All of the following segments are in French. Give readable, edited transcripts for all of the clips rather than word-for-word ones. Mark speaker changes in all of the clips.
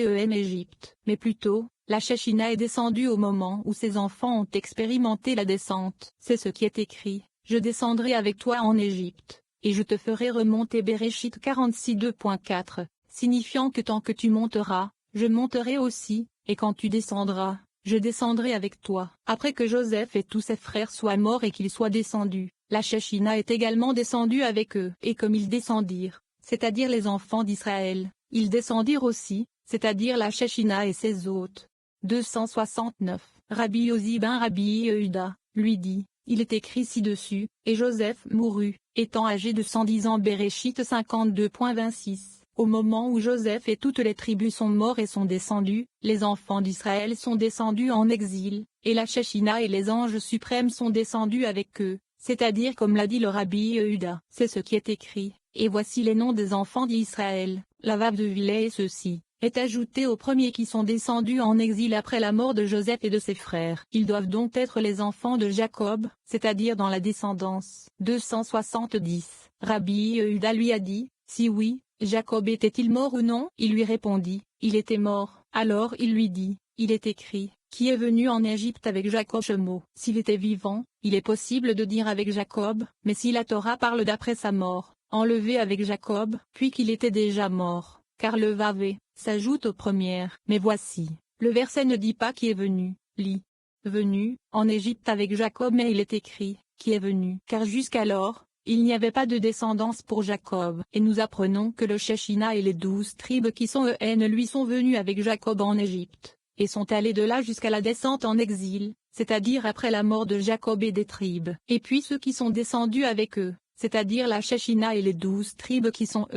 Speaker 1: Égypte, mais plutôt, la Shekhinah est descendue au moment où ses enfants ont expérimenté la descente. C'est ce qui est écrit, je descendrai avec toi en Égypte, et je te ferai remonter. Bereshit 46 2.4, signifiant que tant que tu monteras, je monterai aussi, et quand tu descendras, je descendrai avec toi. Après que Joseph et tous ses frères soient morts et qu'ils soient descendus, la Shekhinah est également descendue avec eux. Et comme ils descendirent, c'est-à-dire les enfants d'Israël, ils descendirent aussi, c'est-à-dire la Shekhinah et ses hôtes. 269. Rabbi Yosi ben Rabbi Yehuda, lui dit, il est écrit ci-dessus, et Joseph mourut, étant âgé de 110 ans. Bereshit 52.26. Au moment où Joseph et toutes les tribus sont morts et sont descendus, les enfants d'Israël sont descendus en exil, et la Shekhinah et les anges suprêmes sont descendus avec eux, c'est-à-dire comme l'a dit le Rabbi Yehuda. C'est ce qui est écrit, et voici les noms des enfants d'Israël. La veuve de Villet et ceux-ci est ajouté aux premiers qui sont descendus en exil après la mort de Joseph et de ses frères. Ils doivent donc être les enfants de Jacob, c'est-à-dire dans la descendance. 270. Rabbi Yehuda lui a dit, si oui, Jacob était-il mort ou non? Il lui répondit, il était mort. Alors il lui dit, il est écrit, qui est venu en Égypte avec Jacob Shemo. S'il était vivant, il est possible de dire avec Jacob, mais si la Torah parle d'après sa mort, enlevé avec Jacob, puis qu'il était déjà mort, car le vavé s'ajoute aux premières. Mais voici, le verset ne dit pas qui est venu, lit, venu, en Égypte avec Jacob, mais il est écrit, qui est venu. Car jusqu'alors, il n'y avait pas de descendance pour Jacob. Et nous apprenons que le Shekhinah et les 12 tribus qui sont lui sont venus avec Jacob en Égypte, et sont allés de là jusqu'à la descente en exil, c'est-à-dire après la mort de Jacob et des tribus. Et puis ceux qui sont descendus avec eux, c'est-à-dire la Shekhinah et les 12 tribus qui sont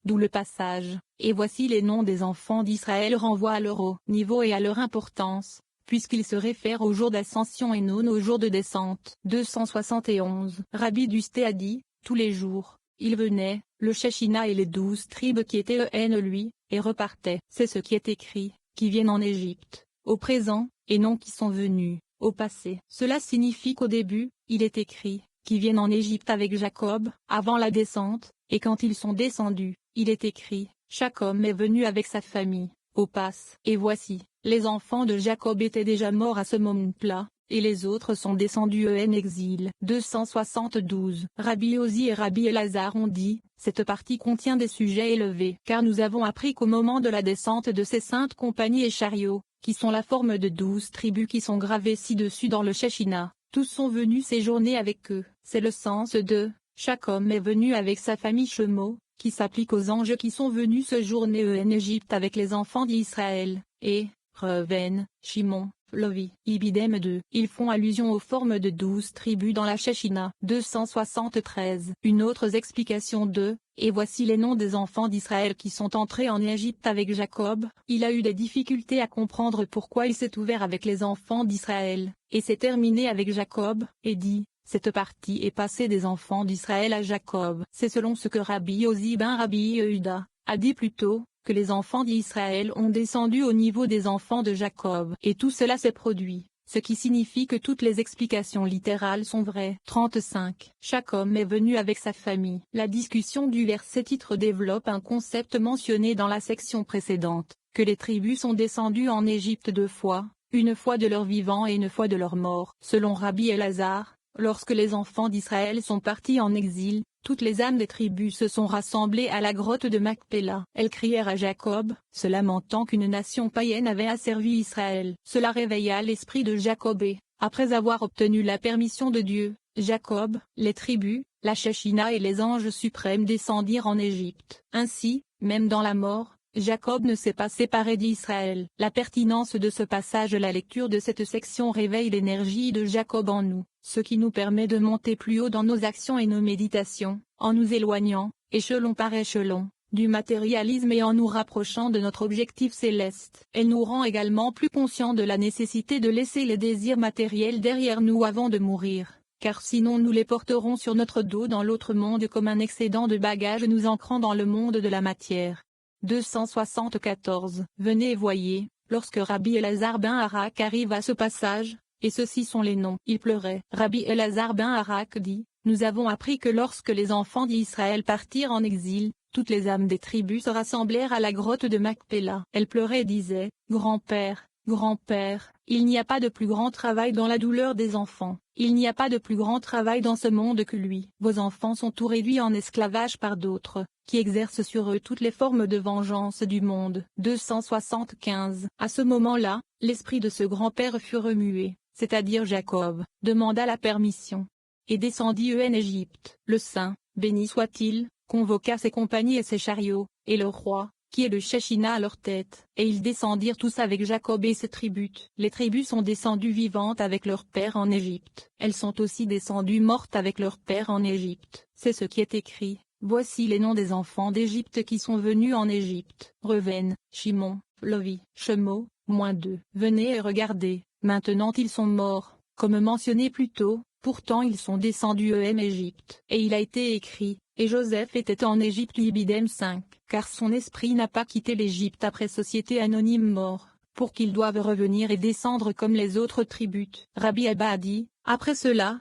Speaker 1: d'où le passage, et voici les noms des enfants d'Israël renvoient à leur haut niveau et à leur importance, puisqu'ils se réfèrent au jour d'ascension et non au jour de descente. 271. Rabbi Dusté a dit, tous les jours, il venait, le Shekhinah et les 12 tribus qui étaient lui, et repartaient. C'est ce qui est écrit, qui viennent en Égypte, au présent, et non qui sont venus, au passé. Cela signifie qu'au début, il est écrit, qui viennent en Égypte avec Jacob, avant la descente, et quand ils sont descendus, il est écrit, chaque homme est venu avec sa famille, au passe. Et voici, les enfants de Jacob étaient déjà morts à ce moment-là, et les autres sont descendus en exil. 272. Rabbi Yosi et Rabbi Elazar ont dit, cette partie contient des sujets élevés, car nous avons appris qu'au moment de la descente de ces saintes compagnies et chariots, qui sont la forme de 12 tribus qui sont gravées ci-dessus dans le Shekhinah, tous sont venus séjourner avec eux. C'est le sens de « chaque homme est venu avec sa famille Shemo », qui s'applique aux anges qui sont venus séjourner en Égypte avec les enfants d'Israël, et Reuven, Shimon, Lovi, Ibidem 2. Ils font allusion aux formes de 12 tribus dans la Shekhinah. 273. Une autre explication de « Et voici les noms des enfants d'Israël qui sont entrés en Égypte avec Jacob ». Il a eu des difficultés à comprendre pourquoi il s'est ouvert avec les enfants d'Israël, et s'est terminé avec Jacob, et dit, cette partie est passée des enfants d'Israël à Jacob. C'est selon ce que Rabbi Yosi ben Rabbi Yehuda a dit plus tôt, que les enfants d'Israël ont descendu au niveau des enfants de Jacob. Et tout cela s'est produit, ce qui signifie que toutes les explications littérales sont vraies. 35. Chaque homme est venu avec sa famille. La discussion du verset titre développe un concept mentionné dans la section précédente, que les tribus sont descendues en Égypte 2 fois, une fois de leur vivant et une fois de leur mort. Selon Rabbi Elazar, lorsque les enfants d'Israël sont partis en exil, toutes les âmes des tribus se sont rassemblées à la grotte de Macpéla. Elles crièrent à Jacob, se lamentant qu'une nation païenne avait asservi Israël. Cela réveilla l'esprit de Jacob et, après avoir obtenu la permission de Dieu, Jacob, les tribus, la Shekhinah et les anges suprêmes descendirent en Égypte. Ainsi, même dans la mort, Jacob ne s'est pas séparé d'Israël. La pertinence de ce passage. La lecture de cette section réveille l'énergie de Jacob en nous, ce qui nous permet de monter plus haut dans nos actions et nos méditations, en nous éloignant, échelon par échelon, du matérialisme et en nous rapprochant de notre objectif céleste. Elle nous rend également plus conscients de la nécessité de laisser les désirs matériels derrière nous avant de mourir, car sinon nous les porterons sur notre dos dans l'autre monde comme un excédent de bagages nous ancrant dans le monde de la matière. 274. Venez et voyez, lorsque Rabbi Elazar ben Arak arrive à ce passage, et ceux-ci sont les noms. Il pleurait. Rabbi Elazar ben Arak dit, nous avons appris que lorsque les enfants d'Israël partirent en exil, toutes les âmes des tribus se rassemblèrent à la grotte de Macpéla. Elles pleuraient et disaient, « Grand-père, grand-père, il n'y a pas de plus grand travail dans la douleur des enfants, il n'y a pas de plus grand travail dans ce monde que lui. Vos enfants sont tout réduits en esclavage par d'autres, qui exercent sur eux toutes les formes de vengeance du monde. » 275. À ce moment-là, l'esprit de ce grand-père fut remué, c'est-à-dire Jacob, demanda la permission, et descendit en Égypte. Le saint, béni soit-il, convoqua ses compagnies et ses chariots, et le roi, qui est le Shechinah à leur tête, et ils descendirent tous avec Jacob et ses tribus. Les tribus sont descendues vivantes avec leur père en Égypte, elles sont aussi descendues mortes avec leur père en Égypte. C'est ce qui est écrit, voici les noms des enfants d'Égypte qui sont venus en Égypte, Reuven, Shimon, Lovi, Shemo, -2. Venez et regardez, maintenant ils sont morts, comme mentionné plus tôt, pourtant ils sont descendus en Égypte. Et il a été écrit, et Joseph était en Égypte Libidem 5, car son esprit n'a pas quitté l'Égypte après société anonyme mort, pour qu'ils doivent revenir et descendre comme les autres tribus. Rabbi Abba a dit, après cela,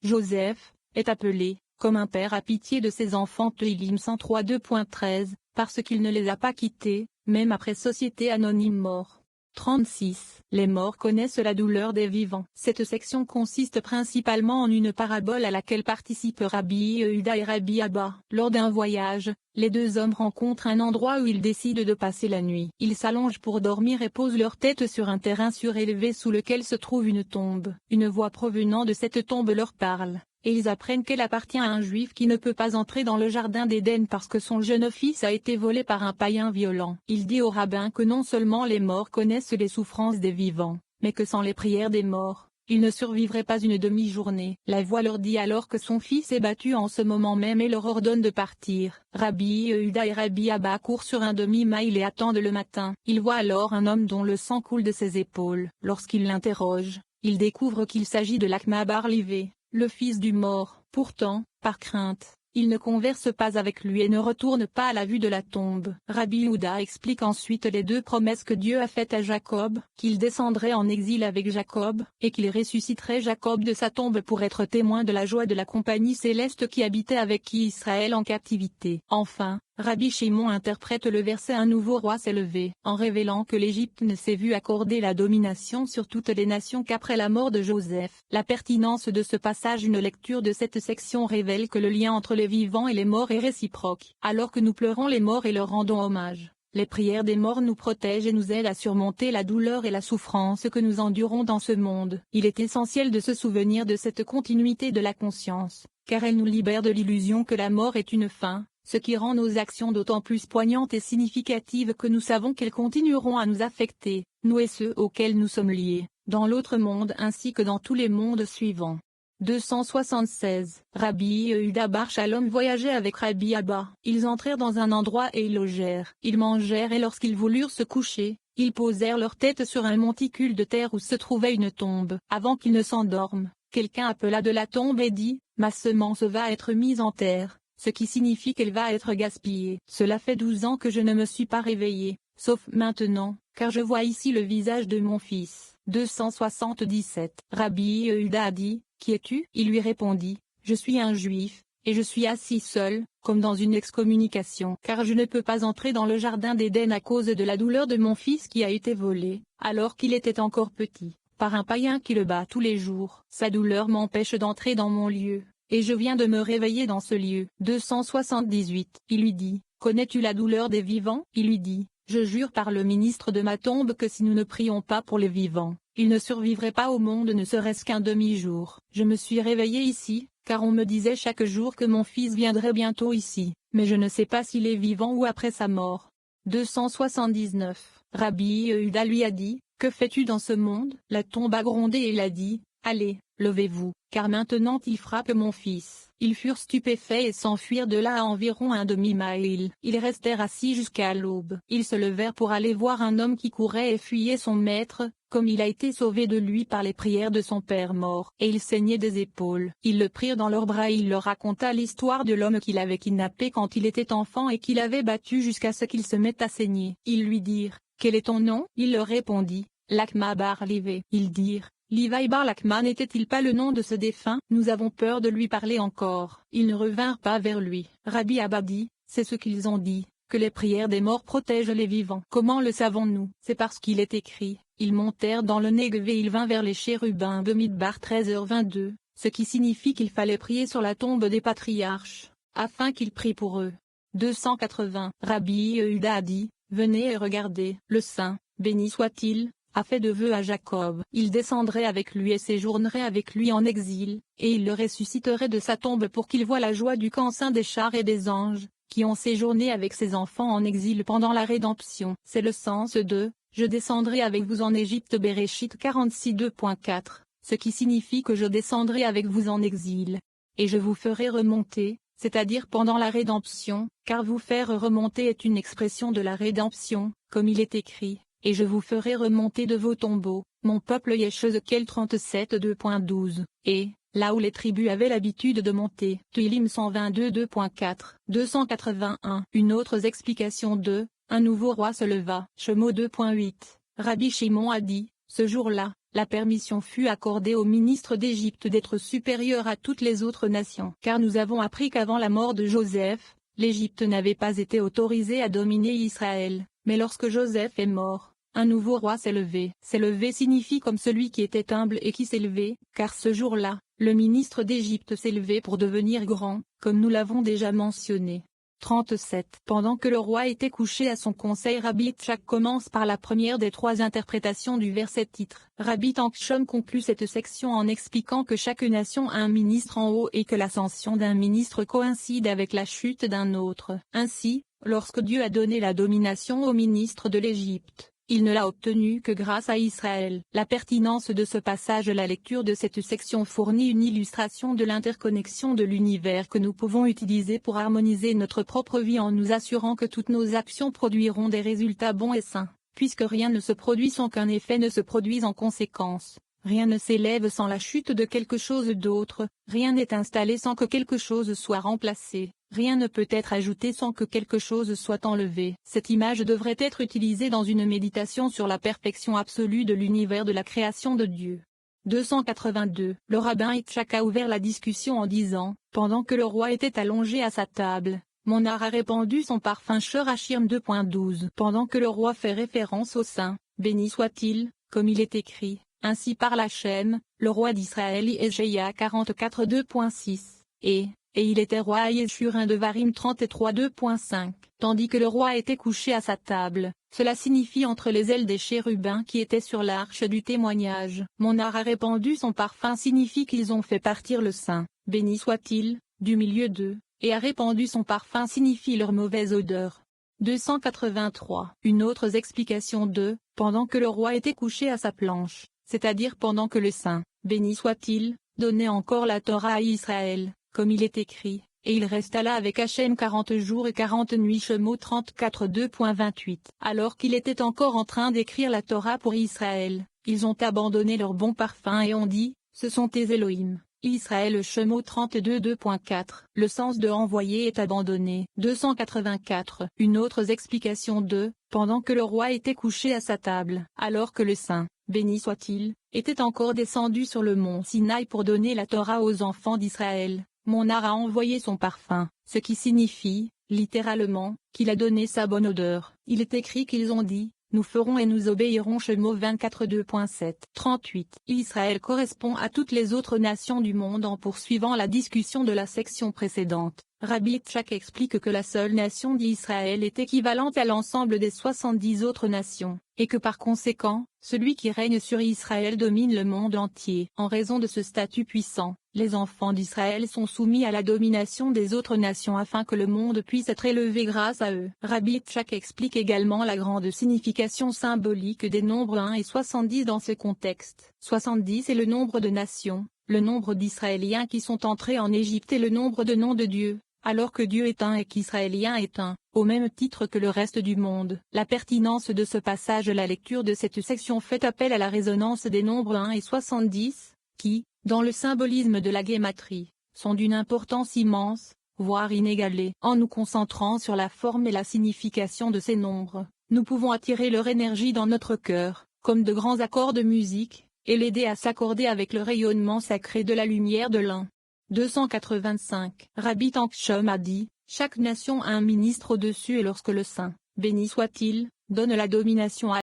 Speaker 1: Joseph, est appelé, comme un père a pitié de ses enfants Tehillim 103 2.13, parce qu'il ne les a pas quittés, même après société anonyme mort. 36. Les morts connaissent la douleur des vivants. Cette section consiste principalement en une parabole à laquelle participent Rabbi Yehuda et Rabbi Abba. Lors d'un voyage, les deux hommes rencontrent un endroit où ils décident de passer la nuit. Ils s'allongent pour dormir et posent leur tête sur un terrain surélevé sous lequel se trouve une tombe. Une voix provenant de cette tombe leur parle, et ils apprennent qu'elle appartient à un juif qui ne peut pas entrer dans le jardin d'Éden parce que son jeune fils a été volé par un païen violent. Il dit au rabbin que non seulement les morts connaissent les souffrances des vivants, mais que sans les prières des morts, il ne survivrait pas une demi-journée. La voix leur dit alors que son fils est battu en ce moment même et leur ordonne de partir. Rabbi Yehuda et Rabbi Abba courent sur un demi-mile et attendent le matin. Ils voient alors un homme dont le sang coule de ses épaules. Lorsqu'ils l'interrogent, ils découvrent qu'il s'agit de l'Akma Bar Livé, le fils du mort. Pourtant, par crainte, ils ne conversent pas avec lui et ne retournent pas à la vue de la tombe. Rabbi Yehuda explique ensuite les deux promesses que Dieu a faites à Jacob, qu'il descendrait en exil avec Jacob, et qu'il ressusciterait Jacob de sa tombe pour être témoin de la joie de la compagnie céleste qui habitait avec Israël en captivité. Enfin, Rabbi Shimon interprète le verset « Un nouveau roi s'est levé », en révélant que l'Égypte ne s'est vue accorder la domination sur toutes les nations qu'après la mort de Joseph. La pertinence de ce passage. Une lecture de cette section révèle que le lien entre les vivants et les morts est réciproque. Alors que nous pleurons les morts et leur rendons hommage, les prières des morts nous protègent et nous aident à surmonter la douleur et la souffrance que nous endurons dans ce monde. Il est essentiel de se souvenir de cette continuité de la conscience, car elle nous libère de l'illusion que la mort est une fin, ce qui rend nos actions d'autant plus poignantes et significatives que nous savons qu'elles continueront à nous affecter, nous et ceux auxquels nous sommes liés, dans l'autre monde ainsi que dans tous les mondes suivants. 276. Rabbi Yehuda bar Shalom voyageait avec Rabbi Abba. Ils entrèrent dans un endroit et y logèrent. Ils mangèrent et lorsqu'ils voulurent se coucher, ils posèrent leur tête sur un monticule de terre où se trouvait une tombe. Avant qu'ils ne s'endorment, quelqu'un appela de la tombe et dit, « Ma semence va être mise en terre », ce qui signifie qu'elle va être gaspillée. Cela fait 12 ans que je ne me suis pas réveillé, sauf maintenant, car je vois ici le visage de mon fils. 277. Rabbi Yehuda a dit, « Qui es-tu » Il lui répondit, « Je suis un juif, et je suis assis seul, comme dans une excommunication, car je ne peux pas entrer dans le jardin d'Éden à cause de la douleur de mon fils qui a été volé, alors qu'il était encore petit, par un païen qui le bat tous les jours. Sa douleur m'empêche d'entrer dans mon lieu, et je viens de me réveiller dans ce lieu. » 278. Il lui dit, « Connais-tu la douleur des vivants » Il lui dit, « Je jure par le ministre de ma tombe que si nous ne prions pas pour les vivants, ils ne survivraient pas au monde ne serait-ce qu'un demi-jour. Je me suis réveillé ici, car on me disait chaque jour que mon fils viendrait bientôt ici, mais je ne sais pas s'il est vivant ou après sa mort. » 279. Rabbi Yehuda lui a dit, « Que fais-tu dans ce monde » La tombe a grondé et il a dit, « Allez, levez-vous, car maintenant il frappe mon fils. » Ils furent stupéfaits et s'enfuirent de là à environ un demi-mile. Ils restèrent assis jusqu'à l'aube. Ils se levèrent pour aller voir un homme qui courait et fuyait son maître, comme il a été sauvé de lui par les prières de son père mort, et il saignait des épaules. Ils le prirent dans leurs bras et il leur raconta l'histoire de l'homme qu'il avait kidnappé quand il était enfant et qu'il avait battu jusqu'à ce qu'il se mette à saigner. Ils lui dirent, « Quel est ton nom » Il leur répondit, « L'Akma bar Livé. » Ils dirent, « Livaï bar Lakma n'était-il pas le nom de ce défunt ? Nous avons peur de lui parler encore. » Ils ne revinrent pas vers lui. Rabbi Abba dit, « c'est ce qu'ils ont dit, que les prières des morts protègent les vivants. Comment le savons-nous? C'est parce qu'il est écrit, ils montèrent dans le Negev et il vint vers les chérubins de Midbar 13h22, ce qui signifie qu'il fallait prier sur la tombe des patriarches, afin qu'ils prient pour eux. 280. Rabbi Yehuda a dit, venez et regardez, le Saint, béni soit-il, a fait de vœux à Jacob. Il descendrait avec lui et séjournerait avec lui en exil, et il le ressusciterait de sa tombe pour qu'il voie la joie du camp saint des chars et des anges, qui ont séjourné avec ses enfants en exil pendant la rédemption. C'est le sens de « Je descendrai avec vous en Égypte » Béréchit 46 2.4, ce qui signifie que je descendrai avec vous en exil. Et je vous ferai remonter, c'est-à-dire pendant la rédemption, car vous faire remonter est une expression de la rédemption, comme il est écrit. Et je vous ferai remonter de vos tombeaux, mon peuple Yeshézéchiel 37 2.12, et, là où les tribus avaient l'habitude de monter. Tehillim 122 2.4. 281. Une autre explication de, un nouveau roi se leva. Shemo 2.8. Rabbi Shimon a dit, ce jour-là, la permission fut accordée aux ministres d'Égypte d'être supérieurs à toutes les autres nations. Car nous avons appris qu'avant la mort de Joseph, l'Égypte n'avait pas été autorisée à dominer Israël, mais lorsque Joseph est mort, un nouveau roi s'est levé. S'élever signifie comme celui qui était humble et qui s'est levé, car ce jour-là, le ministre d'Égypte s'est levé pour devenir grand, comme nous l'avons déjà mentionné. 37. Pendant que le roi était couché à son conseil, Rabbi Yitzhak commence par la première des trois interprétations du verset titre. Rabbi Tankshon conclut cette section en expliquant que chaque nation a un ministre en haut et que l'ascension d'un ministre coïncide avec la chute d'un autre. Ainsi, lorsque Dieu a donné la domination au ministre de l'Égypte, il ne l'a obtenu que grâce à Israël. La pertinence de ce passage. La lecture de cette section fournit une illustration de l'interconnexion de l'univers que nous pouvons utiliser pour harmoniser notre propre vie en nous assurant que toutes nos actions produiront des résultats bons et sains, puisque rien ne se produit sans qu'un effet ne se produise en conséquence. Rien ne s'élève sans la chute de quelque chose d'autre, rien n'est installé sans que quelque chose soit remplacé, rien ne peut être ajouté sans que quelque chose soit enlevé. Cette image devrait être utilisée dans une méditation sur la perfection absolue de l'univers de la création de Dieu. 282. Le rabbin Yitzhak a ouvert la discussion en disant, pendant que le roi était allongé à sa table, Monar a répandu son parfum Shor Hashirm 2.12. Pendant que le roi fait référence au Saint, béni soit-il, comme il est écrit. Ainsi parle Hachem, le roi d'Israël Yeshaïa 44 2.6, et il était roi à Yeshurun de Varim 33 2.5. Tandis que le roi était couché à sa table, cela signifie entre les ailes des chérubins qui étaient sur l'arche du témoignage. Monar a répandu son parfum signifie qu'ils ont fait partir le Saint, béni soit-il, du milieu d'eux, et a répandu son parfum signifie leur mauvaise odeur. 283. Une autre explication de, pendant que le roi était couché à sa planche, c'est-à-dire pendant que le Saint, béni soit-il, donnait encore la Torah à Israël, comme il est écrit, et il resta là avec Hachem 40 jours et 40 nuits. Shemo 34 2.28. Alors qu'il était encore en train d'écrire la Torah pour Israël, ils ont abandonné leur bon parfum et ont dit, ce sont tes Elohim. Israël. Shemo 32 2.4. Le sens de envoyer est abandonné. 284. Une autre explication de, pendant que le roi était couché à sa table, alors que le Saint, béni soit-il, était encore descendu sur le mont Sinaï pour donner la Torah aux enfants d'Israël, Monar a envoyé son parfum, ce qui signifie, littéralement, qu'il a donné sa bonne odeur. Il est écrit qu'ils ont dit, nous ferons et nous obéirons. Shemo 24 2.7. 38. Israël correspond à toutes les autres nations du monde. En poursuivant la discussion de la section précédente, Rabbi Yitzhak explique que la seule nation d'Israël est équivalente à l'ensemble des 70 autres nations, et que par conséquent, celui qui règne sur Israël domine le monde entier. En raison de ce statut puissant, les enfants d'Israël sont soumis à la domination des autres nations afin que le monde puisse être élevé grâce à eux. Rabbi Yitzhak explique également la grande signification symbolique des nombres 1 et 70 dans ce contexte. 70 est le nombre de nations, le nombre d'Israéliens qui sont entrés en Égypte et le nombre de noms de Dieu, alors que Dieu est un et qu'Israélien est un, au même titre que le reste du monde. La pertinence de ce passage. La lecture de cette section fait appel à la résonance des nombres 1 et 70, qui, dans le symbolisme de la guématrie, sont d'une importance immense, voire inégalée. En nous concentrant sur la forme et la signification de ces nombres, nous pouvons attirer leur énergie dans notre cœur, comme de grands accords de musique, et l'aider à s'accorder avec le rayonnement sacré de la lumière de l'un. 285. Rabbi Tanchum a dit, chaque nation a un ministre au-dessus et lorsque le Saint, béni soit-il, donne la domination à